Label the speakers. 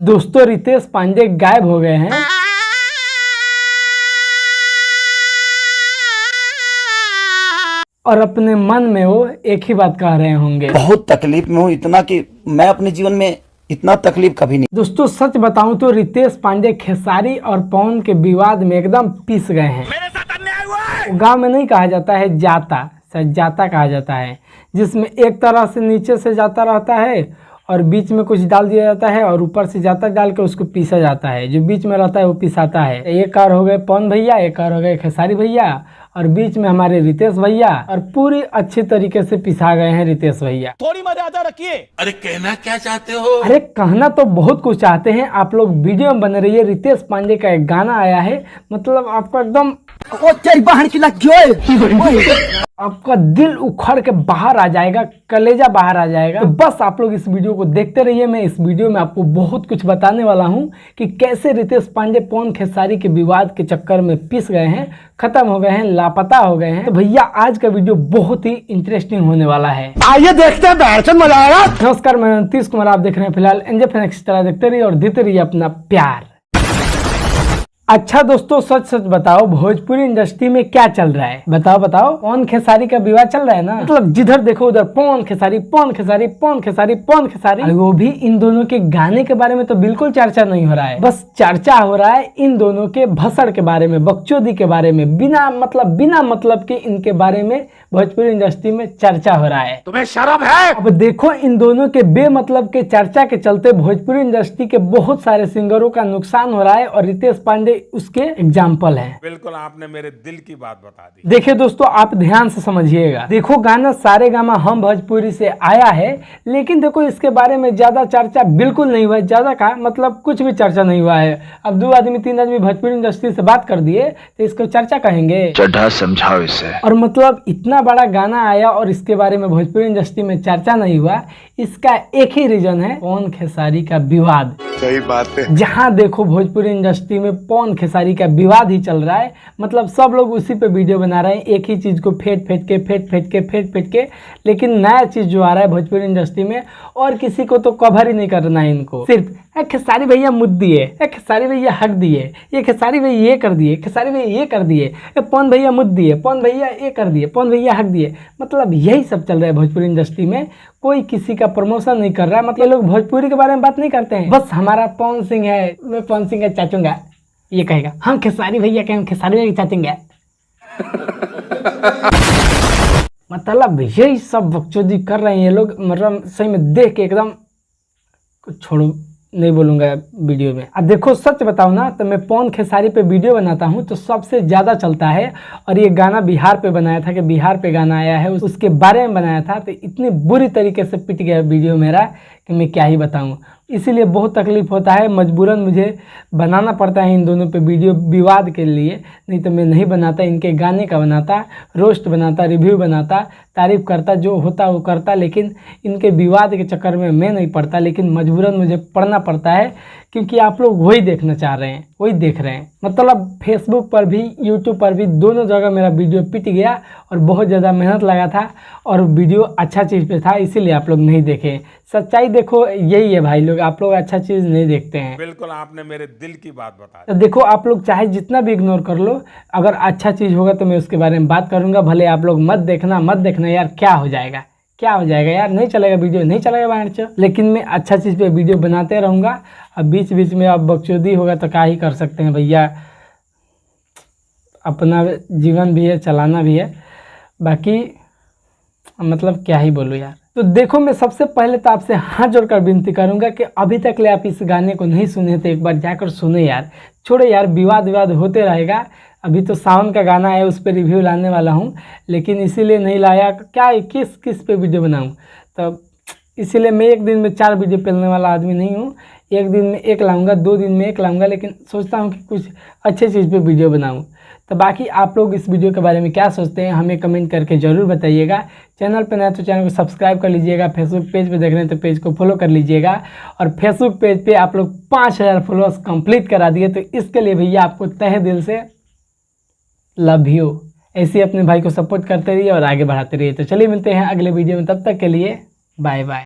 Speaker 1: दोस्तों रितेश पांडे गायब हो गए हैं। और अपने मन में वो एक ही बात कह रहे होंगे,
Speaker 2: बहुत तकलीफ में हूँ, इतना कि मैं अपने जीवन में इतना तकलीफ कभी नहीं।
Speaker 1: दोस्तों सच बताऊं तो रितेश पांडे खेसारी और पवन के विवाद में एकदम पिस गए हैं।
Speaker 2: मेरे साथ अन्याय हुआ है।
Speaker 1: गांव में नहीं कहा जाता है जाता, शायद जाता कहा जाता है, जिसमें एक तरह से नीचे से जाता रहता है और बीच में कुछ डाल दिया जाता है और ऊपर से जाता डाल के उसको पीसा जाता है। जो बीच में रहता है वो पिसाता है। एक कार हो गए पवन भैया, एक कार हो गए खेसारी भैया और बीच में हमारे रितेश भैया, और पूरी अच्छी तरीके से पिसा गए हैं रितेश भैया।
Speaker 2: थोड़ी मर्यादा रखिए। अरे कहना क्या चाहते हो?
Speaker 1: अरे कहना तो बहुत कुछ चाहते हैं। आप लोग वीडियो में बने रहिए। रितेश पांडे का एक गाना आया है, मतलब आपका एकदम आपका दिल उखड़ के बाहर आ जाएगा, कलेजा बाहर आ जाएगा। तो बस आप लोग इस वीडियो को देखते रहिए। मैं इस वीडियो में आपको बहुत कुछ बताने वाला हूं कि कैसे रितेश पांडे पवन खेसारी के विवाद के चक्कर में पिस गए हैं, खत्म हो गए हैं, लापता हो गए हैं। तो भैया आज का वीडियो बहुत ही इंटरेस्टिंग होने वाला है,
Speaker 2: आइए देखते हैं, मजा आएगा।
Speaker 1: नमस्कार, मैं नीतीश कुमार, आप देख रहे हैं फिलहाल एनजे फैनेक्स। तरह देखते रहिए और देते रहिए अपना प्यार। अच्छा दोस्तों सच सच बताओ, भोजपुरी इंडस्ट्री में क्या चल रहा है? बताओ बताओ। पवन खेसारी का विवाद चल रहा है ना, मतलब जिधर देखो उधर पवन खेसारी पवन खेसारी पवन खेसारी पवन खेसारी। वो भी इन दोनों के गाने के बारे में तो बिल्कुल चर्चा नहीं हो रहा है। बस चर्चा हो रहा है इन दोनों के भसड़ के बारे में, बकचोदी के बारे में। बिना मतलब के इनके बारे में भोजपुरी इंडस्ट्री में चर्चा हो रहा है।
Speaker 2: तुम्हें शर्म है?
Speaker 1: अब देखो इन दोनों के बेमतलब के चर्चा के चलते भोजपुरी इंडस्ट्री के बहुत सारे सिंगरों का नुकसान हो रहा है और रितेश पांडे उसके एग्जाम्पल हैं।
Speaker 3: बिल्कुल आपने मेरे दिल की बात बता दी।
Speaker 1: देखिए दोस्तों आप ध्यान से समझिएगा। देखो गाना सारेगामा हम भोजपुरी से आया है, लेकिन देखो इसके बारे में ज्यादा चर्चा बिल्कुल नहीं हुआ है। ज्यादा का मतलब कुछ भी चर्चा नहीं हुआ है। अब 2 आदमी 3 आदमी भोजपुरी इंडस्ट्री से बात कर दिए तो इसको चर्चा कहेंगे?
Speaker 2: चढ़ा समझाओ इसे।
Speaker 1: और मतलब इतना बड़ा गाना आया और इसके बारे में भोजपुरी इंडस्ट्री में चर्चा नहीं हुआ, इसका एक ही रीजन है, पवन खेसारी का विवाद।
Speaker 2: सही बात है।
Speaker 1: जहां देखो भोजपुरी इंडस्ट्री में पवन खेसारी का विवाद ही चल रहा है। मतलब सब लोग उसी पे वीडियो बना रहे हैं, एक ही चीज को फेंट फेंट के, लेकिन नया चीज जो आ रहा है भोजपुरी इंडस्ट्री में और किसी को तो कवर ही नहीं करना है इनको। सिर्फ खेसारी भैया मुद्द दिए, खेसारी भैया हक दिए, ये खेसारी भैया ये कर दिए, खेसारी भैया ये कर दिए, पवन भैया मुद्द दिए, पवन भैया ये कर दिए, पवन भैया हक दिए। मतलब यही सब चल रहा है भोजपुरी इंडस्ट्री में। कोई किसी का प्रमोशन नहीं कर रहा है। मतलब लोग भोजपुरी के बारे में बात नहीं करते हैं। बस हमारा पवन सिंह है, मैं पवन सिंह का चाचूंगा, ये कहेगा। हम खेसारी भैया के, हम खेसारी भैया के चाचूंगा। मतलब यही सब बकचोदी कर रहे हैं ये लोग। मतलब सही में देख के एकदम कुछ छोड़ो, नहीं बोलूँगा वीडियो में। अब देखो सच बताऊँ ना तो मैं पवन खेसारी पे वीडियो बनाता हूँ तो सबसे ज़्यादा चलता है। और ये गाना बिहार पे बनाया था, कि बिहार पे गाना आया है, उसके बारे में बनाया था। तो इतनी बुरी तरीके से पिट गया वीडियो मेरा कि मैं क्या ही बताऊँ। इसीलिए बहुत तकलीफ़ होता है, मजबूरन मुझे बनाना पड़ता है इन दोनों पे वीडियो विवाद के लिए। नहीं तो मैं नहीं बनाता, इनके गाने का बनाता, रोस्ट बनाता, रिव्यू बनाता, तारीफ़ करता, जो होता वो करता। लेकिन इनके विवाद के चक्कर में मैं नहीं पड़ता, लेकिन मजबूरन मुझे पढ़ना पड़ता है क्योंकि आप लोग वही देखना चाह रहे हैं, वही देख रहे हैं। मतलब फेसबुक पर भी यूट्यूब पर भी दोनों जगह मेरा वीडियो पिट गया और बहुत ज़्यादा मेहनत लगा था और वीडियो अच्छा चीज़ पे था, इसीलिए आप लोग नहीं देखे। सच्चाई देखो यही है भाई लोग, आप लोग अच्छा चीज़ नहीं देखते हैं।
Speaker 3: बिल्कुल आपने मेरे दिल की बात बता दी।
Speaker 1: तो देखो आप लोग चाहे जितना भी इग्नोर कर लो, अगर अच्छा चीज़ होगा तो मैं उसके बारे में बात करूँगा। भले आप लोग मत देखना यार, क्या हो जाएगा यार, नहीं चलेगा वीडियो, नहीं चलेगा बाहर। लेकिन मैं अच्छा चीज़ पे वीडियो बनाते रहूँगा। अब बीच बीच में अब बकचोदी होगा तो क्या ही कर सकते हैं भैया, अपना जीवन भी है, चलाना भी है। बाकी मतलब क्या ही बोलूँ यार। तो देखो मैं सबसे पहले तो आपसे हाथ जोड़कर विनती करूंगा कि अभी तक ले आप इस गाने को नहीं सुने तो एक बार जाकर सुने यार। छोड़ो यार, विवाद होते रहेगा। अभी तो सावन का गाना है, उस पर रिव्यू लाने वाला हूँ, लेकिन इसीलिए नहीं लाया। क्या किस पे वीडियो बनाऊँ? तो इसीलिए मैं एक दिन में 4 वीडियो पेलने वाला आदमी नहीं हूँ। एक दिन में 1 लाऊंगा, 2 दिन में 1 लाऊंगा, लेकिन सोचता हूँ कि कुछ अच्छे चीज़ पे वीडियो बनाऊँ। तो बाकी आप लोग इस वीडियो के बारे में क्या सोचते हैं हमें कमेंट करके ज़रूर बताइएगा। चैनल पर नया तो चैनल को सब्सक्राइब कर लीजिएगा। फेसबुक पेज पे देख रहे हैं तो पेज को फॉलो कर लीजिएगा। और फेसबुक पेज पे आप लोग 5000 फॉलोअर्स कंप्लीट करा दिए, तो इसके लिए भैया आपको तहे दिल से लव यू। ऐसे ही अपने भाई को सपोर्ट करते रहिए और आगे बढ़ाते रहिए। तो चलिए मिलते हैं अगले वीडियो में, तब तक के लिए बाय बाय।